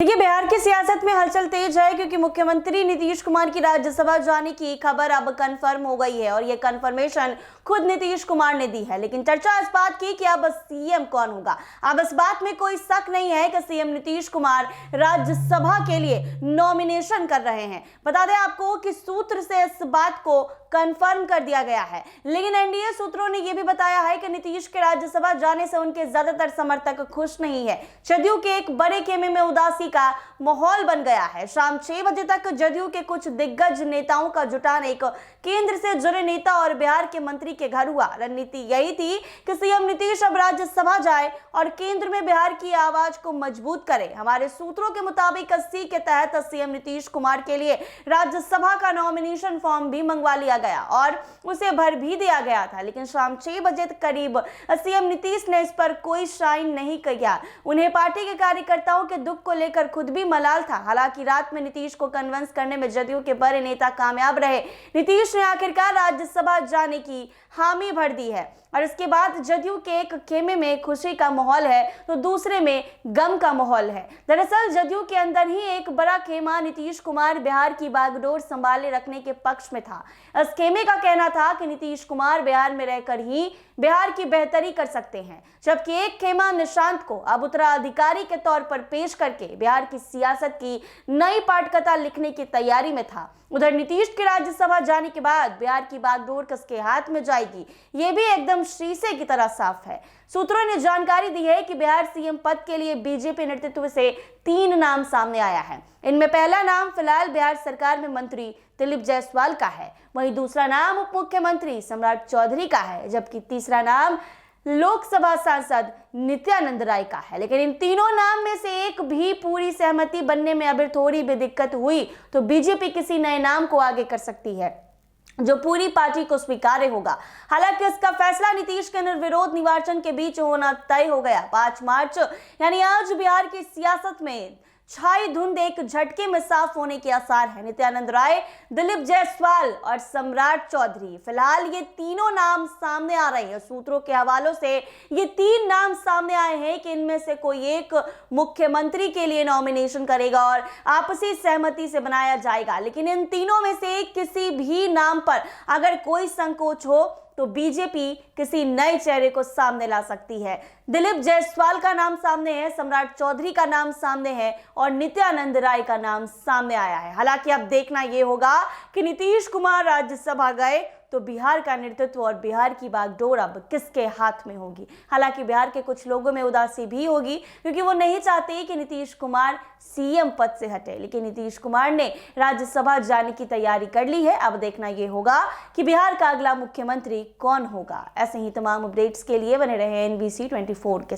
देखिए, बिहार की सियासत में हलचल तेज है क्योंकि मुख्यमंत्री नीतीश कुमार की राज्यसभा जाने की खबर अब कंफर्म हो गई है और ये कंफर्मेशन खुद नीतीश कुमार ने दी है। लेकिन चर्चा इस बात की कि अब सीएम कौन होगा। अब इस बात में कोई शक नहीं है कि सीएम नीतीश कुमार राज्यसभा के लिए नॉमिनेशन कर रहे हैं। बता दें आपको कि सूत्र से इस बात को कंफर्म कर दिया गया है, लेकिन एनडीए सूत्रों ने यह भी बताया है कि नीतीश के राज्यसभा जाने से उनके ज्यादातर समर्थक खुश नहीं है। जदयू के एक बड़े खेमे में उदासी का माहौल बन गया है। शाम 6 बजे तक जदयू के कुछ दिग्गज नेताओं का जुटान एक केंद्र से जुड़े नेता और बिहार के मंत्री के घर हुआ। रणनीति यही थी कि सीएम नीतीश अब राज्यसभा जाए और केंद्र में बिहार की आवाज को मजबूत करे। हमारे सूत्रों के मुताबिक 80 के तहत सीएम नीतीश कुमार के लिए राज्यसभा का नॉमिनेशन फॉर्म भी मंगवा लिया गया और उसे भर भी दिया गया था, लेकिन शाम 6 बजे करीब सीएम नीतीश ने इस पर कोई साइन नहीं किया। उन्हें पार्टी के कार्यकर्ताओं के दुख को लेकर खुद भी मलाल था। हालांकि रात में नीतीश को कन्विंस करने में जदयू के बड़े नेता कामयाब रहे। नीतीश ने आखिरकार राज्यसभा जाने की हामी भर दी है और इसके बाद जदयू के एक खेमे में खुशी का माहौल है तो दूसरे में गम का माहौल है। दरअसल जदयू के अंदर ही एक बड़ा खेमा नीतीश कुमार बिहार की बागडोर संभाले रखने के पक्ष में था। इस खेमे का कहना था कि नीतीश कुमार बिहार में रहकर ही बिहार की बेहतरी कर सकते हैं, जबकि एक खेमा निशांत को अब उत्तराधिकारी के तौर पर पेश करके बिहार की सियासत की नई पटकथा लिखने की तैयारी में था। उधर नीतीश के राज्यसभा जाने के बाद बिहार की बागडोर किसके हाथ में जाएगी, ये भी एकदम शीशे की तरह साफ है। सूत्रों ने जानकारी दी है कि बिहार सीएम पद के लिए बीजेपी नेतृत्व से 3 नाम सामने आया है। इनमें पहला नाम फिलहाल बिहार सरकार में मंत्री दिलीप जायसवाल का है, वहीं दूसरा नाम उप मुख्यमंत्री सम्राट चौधरी का है, जबकि तीसरा नाम लोकसभा सांसद नित्यानंद राय का है। लेकिन इन तीनों नाम में से एक भी पूरी सहमति बनने में अगर थोड़ी भी दिक्कत हुई तो बीजेपी किसी नए नाम को आगे कर सकती है जो पूरी पार्टी को स्वीकार्य होगा। हालांकि इसका फैसला नीतीश के निर्विरोध निर्वाचन के बीच होना तय हो गया। 5 मार्च यानी आज बिहार की सियासत में छाई धुंध एक झटके में साफ होने के आसार है। नित्यानंद राय, दिलीप जायसवाल और सम्राट चौधरी, फिलहाल ये तीनों नाम सामने आ रहे हैं। सूत्रों के हवालों से ये 3 नाम सामने आए हैं कि इनमें से कोई एक मुख्यमंत्री के लिए नॉमिनेशन करेगा और आपसी सहमति से बनाया जाएगा। लेकिन इन तीनों में से किसी भी नाम पर अगर कोई संकोच हो तो बीजेपी किसी नए चेहरे को सामने ला सकती है। दिलीप जायसवाल का नाम सामने है, सम्राट चौधरी का नाम सामने है और नित्यानंद राय का नाम सामने आया है। हालांकि अब देखना यह होगा कि नीतीश कुमार राज्यसभा गए तो बिहार का नेतृत्व और बिहार की बागडोर अब किसके हाथ में होगी। हालांकि बिहार के कुछ लोगों में उदासी भी होगी क्योंकि वो नहीं चाहते कि नीतीश कुमार सीएम पद से हटे, लेकिन नीतीश कुमार ने राज्यसभा जाने की तैयारी कर ली है। अब देखना यह होगा कि बिहार का अगला मुख्यमंत्री कौन होगा। ऐसे ही तमाम अपडेट्स के लिए बने रहे NBC 24 के